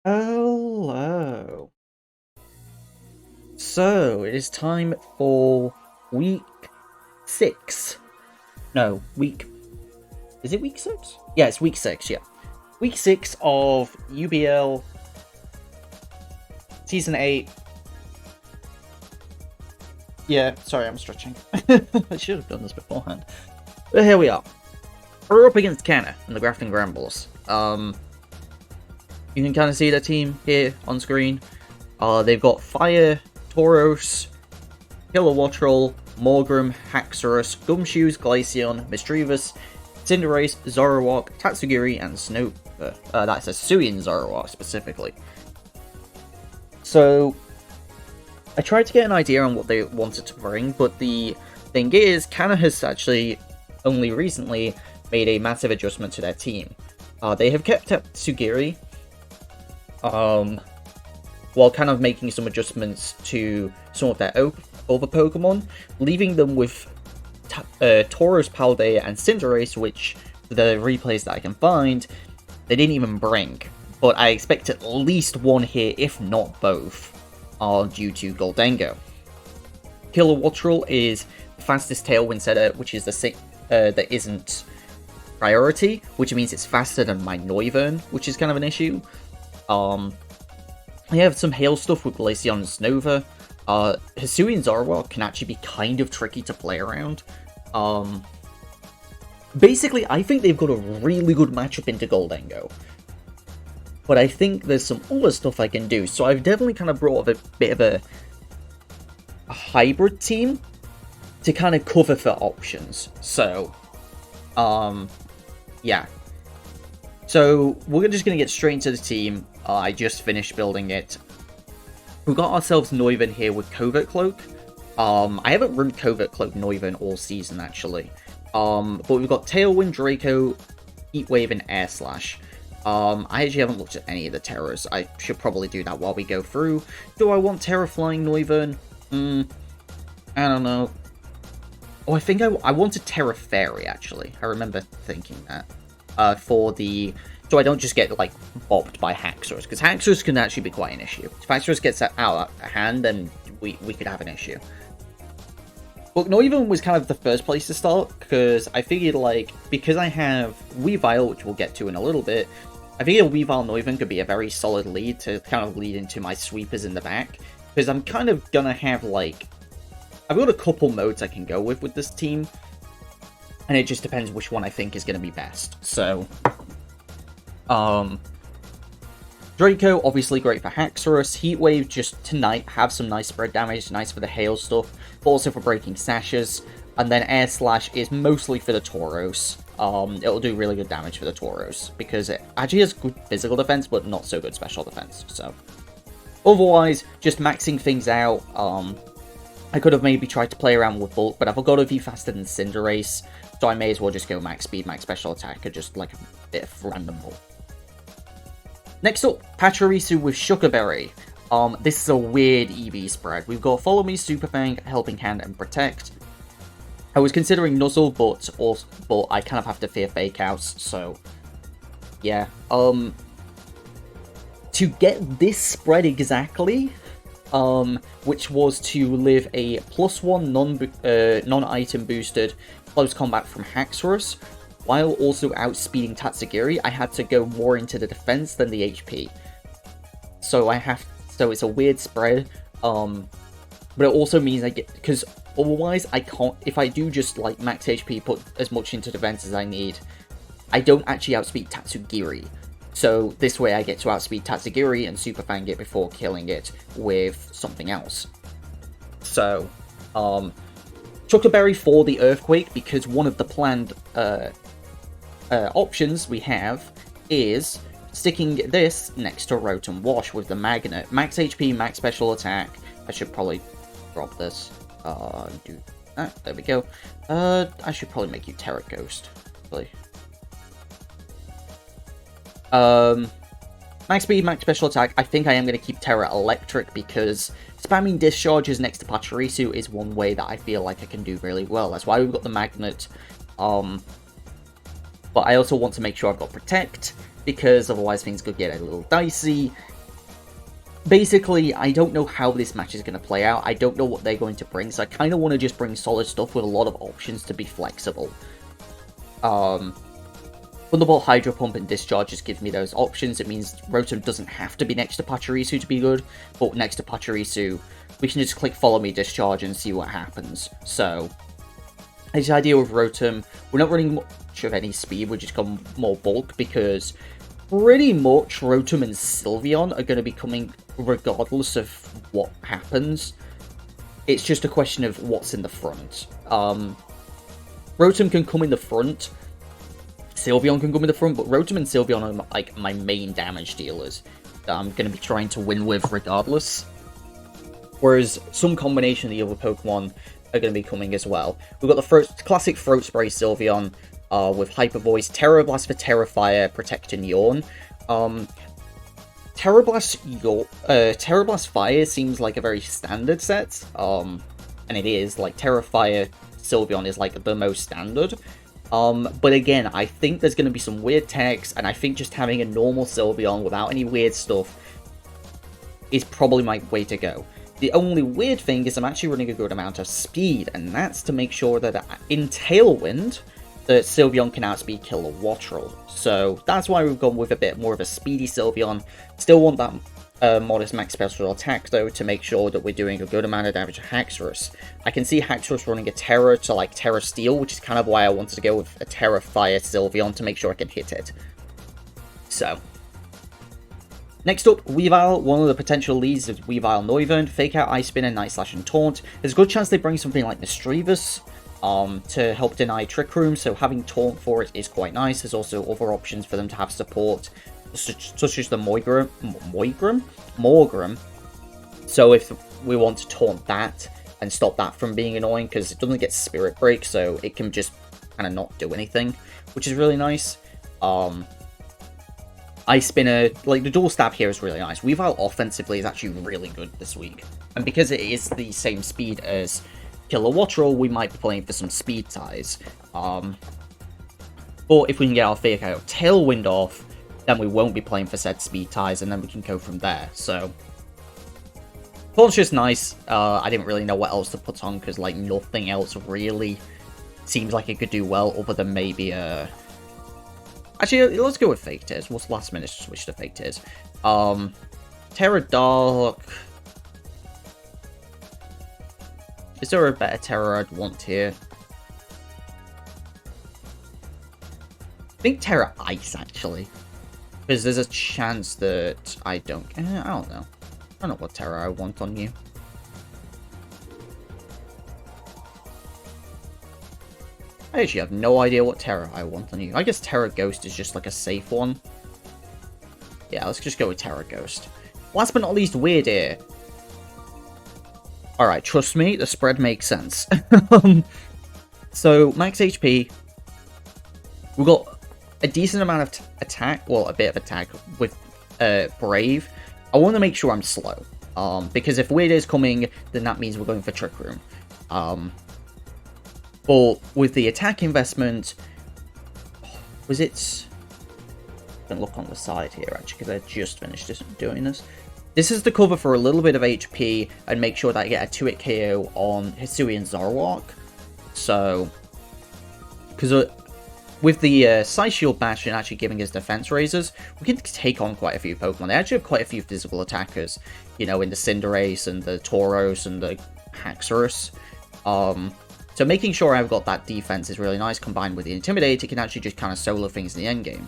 Hello. So it is time for week 6. No, week. Is it week 6? Yeah, it's week 6, yeah. Week 6 of UBL Season 8. Yeah, sorry, I'm stretching. I should have done this beforehand. But here we are. We're up against Cannor and the Grafton Grambles. You can kind of see their team here on screen. They've got Fire, Tauros, Kilowattrel, Morgrim, Haxorus, Gumshoes, Glaceon, Misdreavus, Cinderace, Zoroark, Tatsugiri, and Snow. That's a Suian Zoroark specifically. So, I tried to get an idea on what they wanted to bring, but the thing is, Cannor has actually only recently made a massive adjustment to their team. They have kept Tatsugiri, while kind of making some adjustments to some of their other Pokemon, leaving them with Tauros, Paldea, and Cinderace, which, the replays that I can find, they didn't even bring. But I expect at least one here, if not both, are due to Gholdengo. Kilowattrel is the fastest Tailwind setter, which is that isn't priority, which means it's faster than my Noivern, which is kind of an issue. I have some Hail stuff with Glaceon and Snova. Hisuian Zoroark can actually be kind of tricky to play around. Basically, I think they've got a really good matchup into Gholdengo. But I think there's some other stuff I can do, so I've definitely kind of brought a bit of a hybrid team to kind of cover for options. So, yeah. So, we're just going to get straight into the team. I just finished building it. We've got ourselves Noivern here with Covert Cloak. I haven't run Covert Cloak Noivern all season, actually. But we've got Tailwind, Draco, Heat Wave, and Air Slash. I actually haven't looked at any of the Terrors. I should probably do that while we go through. Do I want Terra Flying Noivern? I don't know. Oh, I think I wanted Terra Fairy, actually. I remember thinking that. For the... So I don't just get, like, bopped by Haxorus, because Haxorus can actually be quite an issue. If Haxorus gets out of hand, then we could have an issue. But Noivern was kind of the first place to start, because I figured, like, because I have Weavile, which we'll get to in a little bit, I figured Weavile Noivern could be a very solid lead to kind of lead into my sweepers in the back, because I'm kind of gonna have, like... I've got a couple modes I can go with this team, and it just depends which one I think is going to be best. So... Draco, obviously great for Haxorus. Heatwave, just tonight, have some nice spread damage, nice for the hail stuff, but also for breaking sashes. And then Air Slash is mostly for the Tauros. It'll do really good damage for the Tauros, because it actually has good physical defense, but not so good special defense, so. Otherwise, just maxing things out. I could have maybe tried to play around with Bulk, but I've got to be faster than Cinderace, so I may as well just go max speed, max special attack, or just like a bit of random Bulk. Next up, Pachirisu with Shuckerberry. This is a weird EV spread. We've got Follow Me, Super Fang, Helping Hand, and Protect. I was considering Nuzzle, but I kind of have to fear Fake Outs, so yeah. To get this spread exactly, which was to live a +1 non-item boosted close combat from Haxorus, while also outspeeding Tatsugiri, I had to go more into the defense than the HP. So it's a weird spread, but it also means I get, because otherwise I can't, if I do just like max HP, put as much into defense as I need, I don't actually outspeed Tatsugiri. So this way I get to outspeed Tatsugiri and Super Fang it before killing it with something else. So, Chuckerberry for the Earthquake, because one of the planned options we have is sticking this next to Rotom Wash with the Magnet. Max HP, max special attack. I should probably drop this. Do that. There we go. I should probably make you Terra Ghost. Really. Max speed, max special attack. I think I am going to keep Terra Electric, because spamming discharges next to Pachirisu is one way that I feel like I can do really well. That's why we've got the Magnet. But I also want to make sure I've got Protect, because otherwise things could get a little dicey. basically, I don't know how this match is going to play out. I don't know what they're going to bring, so I kind of want to just bring solid stuff with a lot of options to be flexible. Thunderbolt, Hydro Pump, and Discharge just gives me those options. It means Rotom doesn't have to be next to Pachirisu to be good, but next to Pachirisu, we can just click Follow Me, Discharge, and see what happens. So, this idea with Rotom, we're not running much of any speed, we're just got more bulk, because pretty much Rotom and Sylveon are going to be coming regardless of what happens. It's just a question of what's in the front. Rotom can come in the front, Sylveon can come in the front, but Rotom and Sylveon are like my main damage dealers that I'm going to be trying to win with regardless. Whereas some combination of the other Pokemon are going to be coming as well. We've got the first classic Throat Spray Sylveon with Hyper Voice, Terra Blast for Terra Fire, Protect and Yawn. Terra Blast Fire seems like a very standard set, and it is. Like, Terra Fire Sylveon is like the most standard. But again, I think there's going to be some weird techs, and I think just having a normal Sylveon without any weird stuff is probably my way to go. The only weird thing is I'm actually running a good amount of speed, and that's to make sure that in Tailwind, that Sylveon can outspeed Kilowattrel. So that's why we've gone with a bit more of a speedy Sylveon. Still want that modest max special attack, though, to make sure that we're doing a good amount of damage to Haxorus. I can see Haxorus running a Terra to, like, Terra Steel, which is kind of why I wanted to go with a Terra Fire Sylveon to make sure I can hit it. So, next up, Weavile. One of the potential leads is Weavile Noivern, Fake Out, Ice Spin, and Night Slash and Taunt. There's a good chance they bring something like Mischievous to help deny Trick Room, so having Taunt for it is quite nice. There's also other options for them to have support, such as the Morgrim. So if we want to taunt that and stop that from being annoying, because it doesn't get Spirit Break, so it can just kind of not do anything, which is really nice. Ice Spinner, like, the dual stab here is really nice. Weavile offensively is actually really good this week, and because it is the same speed as Kilowattrel, we might be playing for some speed ties. But if we can get our Fake Out Tailwind off, then we won't be playing for said speed ties, and then we can go from there. So, Taunt's just nice. I didn't really know what else to put on, because, like, nothing else really seems like it could do well, other than maybe Actually, let's go with Fake Tears. What's the last minute to switch to Fake Tears? Terra Dark. Is there a better Terra I'd want here? I think Terra Ice, actually. Because there's a chance that I don't... I don't know. I don't know what Terra I want on you. I actually have no idea what Terra I want on you. I guess Terra Ghost is just like a safe one. Yeah, let's just go with Terra Ghost. Last but not least, Weird Ear. Alright, trust me, the spread makes sense. So, max HP. We've got a decent amount of attack, well, a bit of attack with Brave. I want to make sure I'm slow. Because if Weird Ear's coming, then that means we're going for Trick Room. But with the attack investment, was it... I can look on the side here, actually, because I just finished doing this. This is to cover for a little bit of HP and make sure that I get a 2-hit KO on Hisui and Zoroark. So, because with the Side Shield Bastion actually giving us defense raises, we can take on quite a few Pokemon. They actually have quite a few physical attackers, you know, in the Cinderace and the Tauros and the Haxorus. So making sure I've got that defense is really nice, combined with the Intimidate. It can actually just kind of solo things in the endgame.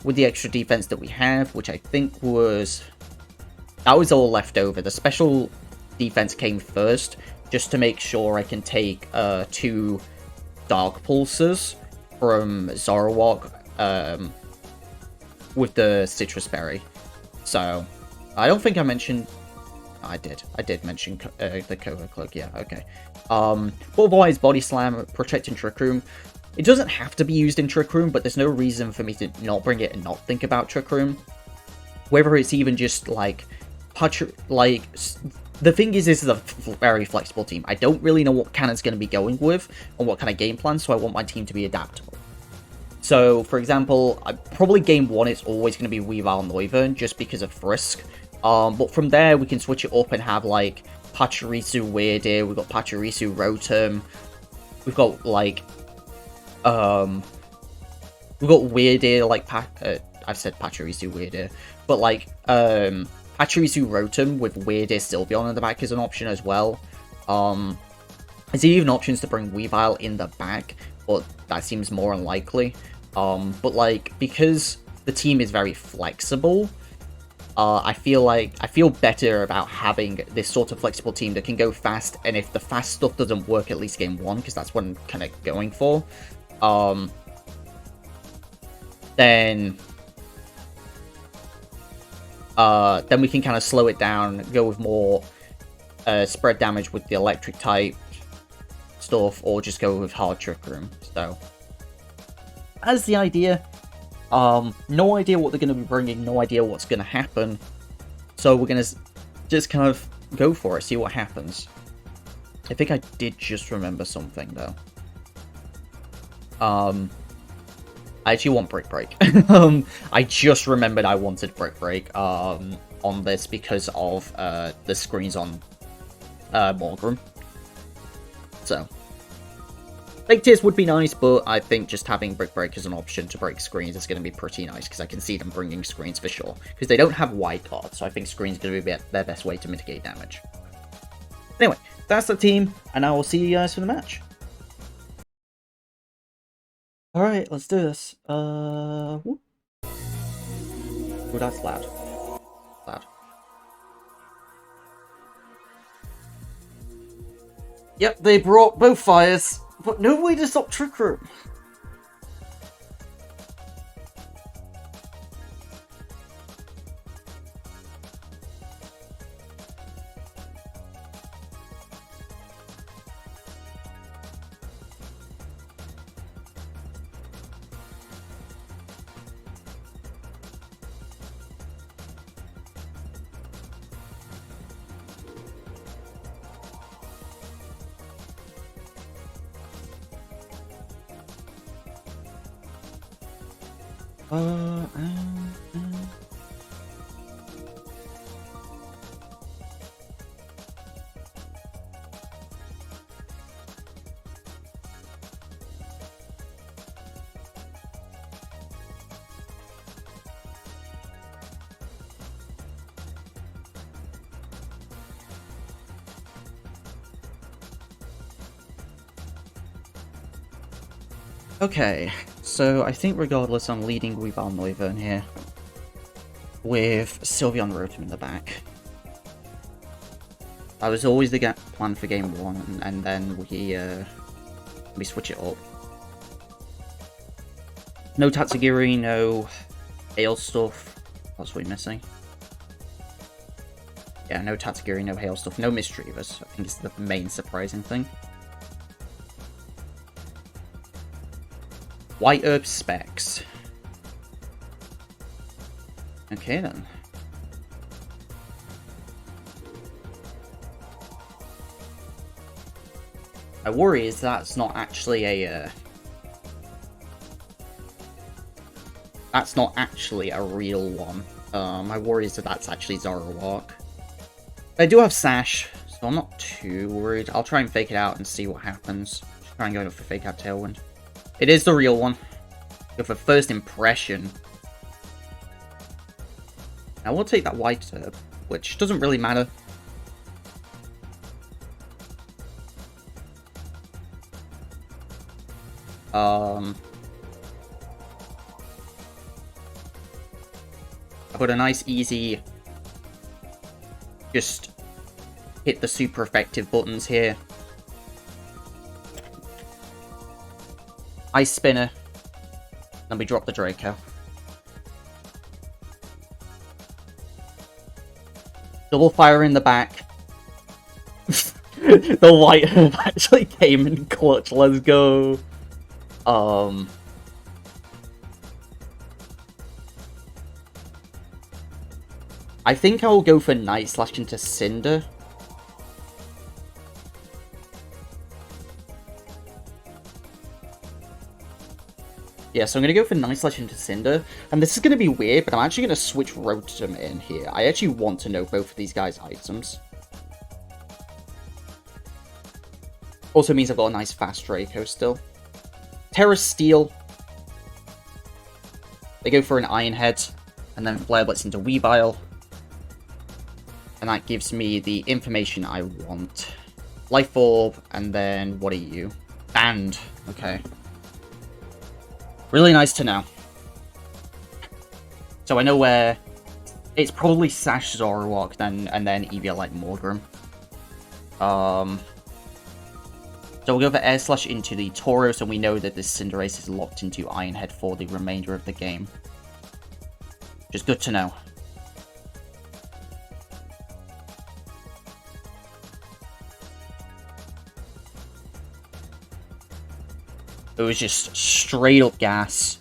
With the extra defense that we have, which I think was... That was all left over. The special defense came first, just to make sure I can take 2 Dark Pulses from Zoroark with the Citrus Berry. So, I don't think I mentioned... I did mention the Covert Cloak, yeah, okay. But otherwise, Body Slam, Protect and Trick Room. It doesn't have to be used in Trick Room, but there's no reason for me to not bring it and not think about Trick Room. Whether it's even just, like... the thing is, this is a very flexible team. I don't really know what Cannon's going to be going with, and what kind of game plan, so I want my team to be adaptable. So, for example, probably game 1 is always going to be Weavile Noivern, just because of Frisk. But from there, we can switch it up and have, like, Pachirisu Weirdeer, we've got Pachirisu Rotom, we've got, like, we've got Weirdeer, like, I've said Pachirisu Weirdeer, but, like, Pachirisu Rotom with Weirdeer Sylveon in the back is an option as well. There's even options to bring Weavile in the back, but that seems more unlikely. But, like, because the team is very flexible, I feel better about having this sort of flexible team that can go fast, and if the fast stuff doesn't work, at least game 1, because that's what I'm kind of going for, then we can kind of slow it down, go with more spread damage with the electric type stuff, or just go with hard Trick Room. So that's the idea. No idea what they're going to be bringing, no idea what's going to happen. So we're going to just kind of go for it, see what happens. I think I did just remember something, though. I actually want Brick Break. I just remembered I wanted Brick Break on this because of the screens on Morgrim. So Fake Tears would be nice, but I think just having Brick Break as an option to break screens is going to be pretty nice, because I can see them bringing screens for sure. Because they don't have wide cards, so I think screens is going to be their best way to mitigate damage. Anyway, that's the team, and I will see you guys for the match. Alright, let's do this. Oh, that's loud. Loud. Yep, they brought both fires. But no way to stop Trick Room. Okay, so I think regardless I'm leading Weavile Noivern here, with Sylveon Rotom in the back. That was always the plan for game 1, and then we switch it up. No Tatsugiri, no Hail Stuff. That's what we're missing. Yeah, no Tatsugiri, no Hail Stuff, no Misdreavers. I think it's the main surprising thing. White Herb Specs. Okay then. My worry is that's not actually a that's not actually a real one. My worry is that that's actually Zoroark. I do have Sash, so I'm not too worried. I'll try and fake it out and see what happens. Try and go for Fake Out Tailwind. It is the real one. Go for first impression. Now we'll take that White Herb, which doesn't really matter. I got a nice easy, just hit the super effective buttons here. Ice Spinner. Then we drop the Draco. Double Fire in the back. The White Herb actually came in clutch. Let's go. I think I'll go for Night Slash into Cinder. Yeah, so I'm going to go for Night Slash into Cinder. And this is going to be weird, but I'm actually going to switch Rotom in here. I actually want to know both of these guys' items. Also means I've got a nice fast Draco still. Terra Steel. They go for an Iron Head. And then Flare Blitz into Weavile. And that gives me the information I want. Life Orb, and then what are you? Band. Okay. Really nice to know. So I know where it's probably Sash Zoroark and then Eviolite Morgrem. So we'll go for Air Slash into the Tauros, and we know that this Cinderace is locked into Iron Head for the remainder of the game. Which is good to know. It was just straight up gas.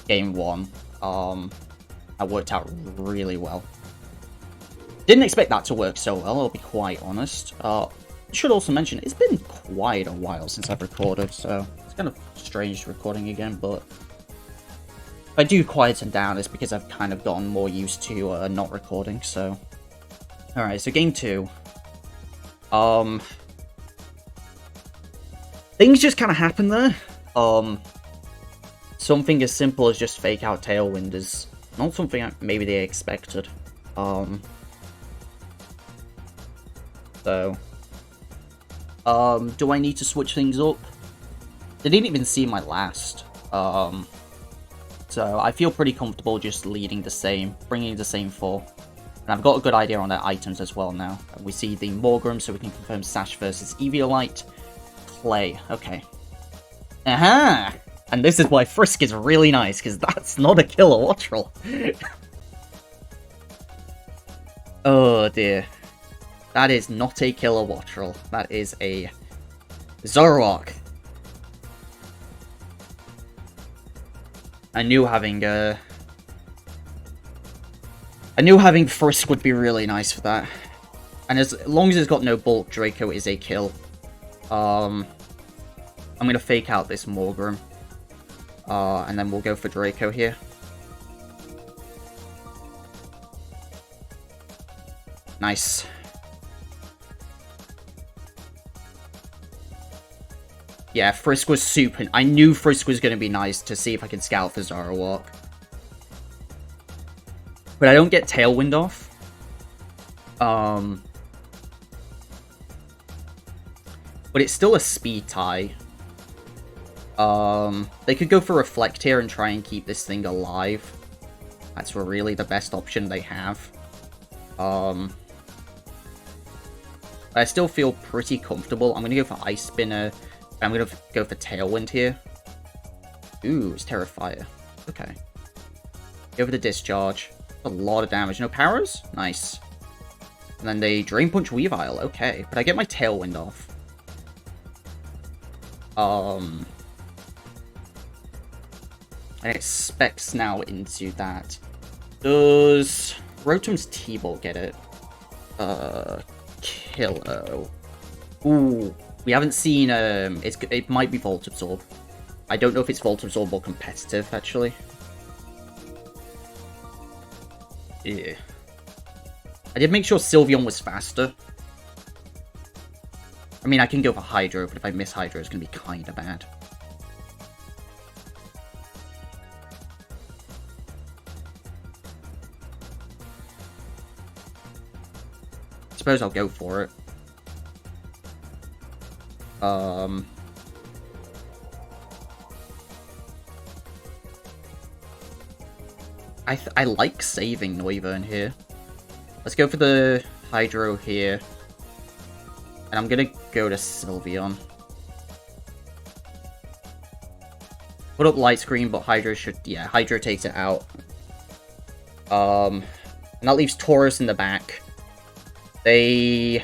Game 1. That worked out really well. Didn't expect that to work so well, I'll be quite honest. I should also mention, it's been quite a while since I've recorded, so it's kind of strange recording again, but if I do quieten down, it's because I've kind of gotten more used to not recording, so. Alright, so game 2. Things just kind of happen there. Something as simple as just fake out Tailwind is not something maybe they expected. Do I need to switch things up? They didn't even see my last. So I feel pretty comfortable just leading the same, bringing the same 4. And I've got a good idea on their items as well now. We see the Morgrem, so we can confirm Sash versus Eviolite. Clay, okay. Aha! And this is why Frisk is really nice, because that's not a killer Wattrel. Oh dear. That is not a killer Wattrel. That is a Zoroark. I knew having Frisk would be really nice for that. And as long as it's got no bulk, Draco is a kill. I'm gonna fake out this Morgrem. And then we'll go for Draco here. Nice. Yeah, Frisk was super. I knew Frisk was gonna be nice to see if I could scout for Zoroark. But I don't get Tailwind off. But it's still a speed tie. They could go for Reflect here and try and keep this thing alive. That's really the best option they have. I still feel pretty comfortable. I'm gonna go for Ice Spinner. I'm gonna go for Tailwind here. Ooh, it's Terrifier. Okay. Go for the Discharge. A lot of damage. No powers? Nice. And then they Drain Punch Weavile. Okay, but I get my Tailwind off. And it specs now into that. Does Rotom's T-Bolt get it? Kilo. Ooh, we haven't seen, it might be Volt Absorb. I don't know if it's Volt Absorb or competitive, actually. Yeah. I did make sure Sylveon was faster. I mean, I can go for Hydro, but if I miss Hydro, it's going to be kind of bad. I suppose I'll go for it. I like saving Noivern here. Let's go for the Hydro here. And I'm gonna go to Sylveon. Put up Light Screen, but Hydro should... Yeah, Hydro takes it out. And that leaves Tauros in the back. They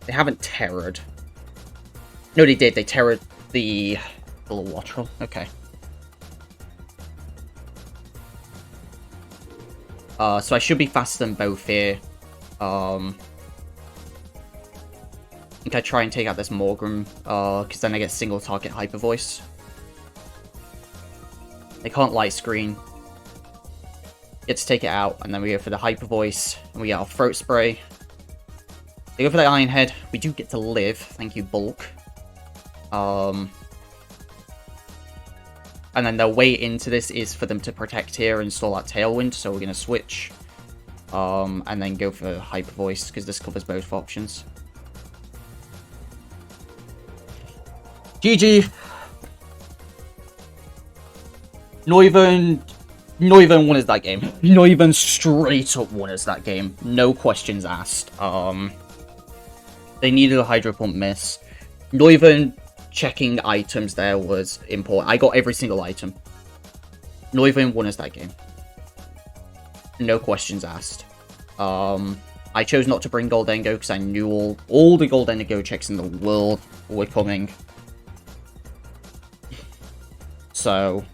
haven't terrored. No, they did. They terrored the little Wattrel. Okay. So I should be faster than both here. I think I try and take out this Morgrem, because then I get single target Hyper Voice. They can't light screen. Get to take it out, and then we go for the Hyper Voice, and we get our Throat Spray. They go for the Iron Head. We do get to live. Thank you, Bulk. And then the way into this is for them to protect here and install that Tailwind, so we're going to switch. And then go for Hyper Voice, because this covers both options. GG! Noivern won us that game. Noivern straight up won us that game. No questions asked. They needed a Hydro Pump miss. Noivern checking items there was important. I got every single item. Noivern won us that game. No questions asked. I chose not to bring Goldengo because I knew all the Goldengo checks in the world were coming. So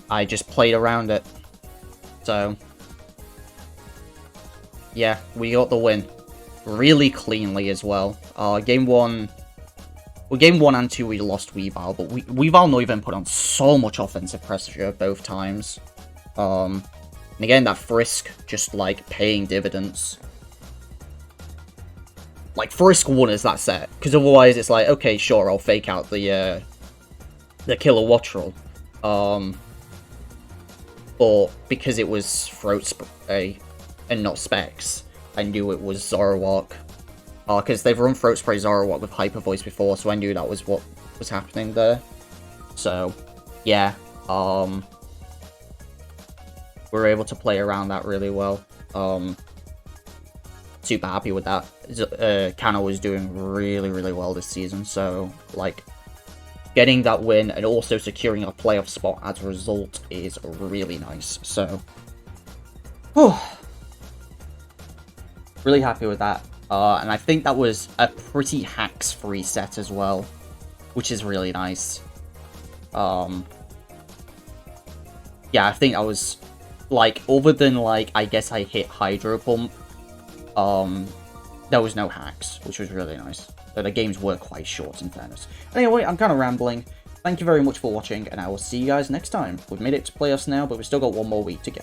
I just played around it. So yeah, we got the win. Really cleanly as well. Game 1 and 2 we lost Weavile, but Weavile Noivern put on so much offensive pressure both times. And again, that Frisk just like paying dividends. Like Frisk won us that set, because otherwise it's like, okay, sure, I'll fake out the Killer Wattrel. But because it was Throat Spray and not Specs, I knew it was Zoroark. Because they've run Throat Spray Zoroark with Hyper Voice before, so I knew that was what was happening there. So, yeah. We were able to play around that really well. Super happy with that. Cannor was doing really, really well this season, so, like, getting that win and also securing a playoff spot as a result is really nice. So, really happy with that. And I think that was a pretty hacks-free set as well, which is really nice. Yeah, I think that was, like, other than, like, I guess I hit Hydro Pump, there was no hacks, which was really nice. But the games were quite short, in fairness. Anyway, I'm kind of rambling. Thank you very much for watching, and I will see you guys next time. We've made it to playoffs now, but we've still got one more week to go.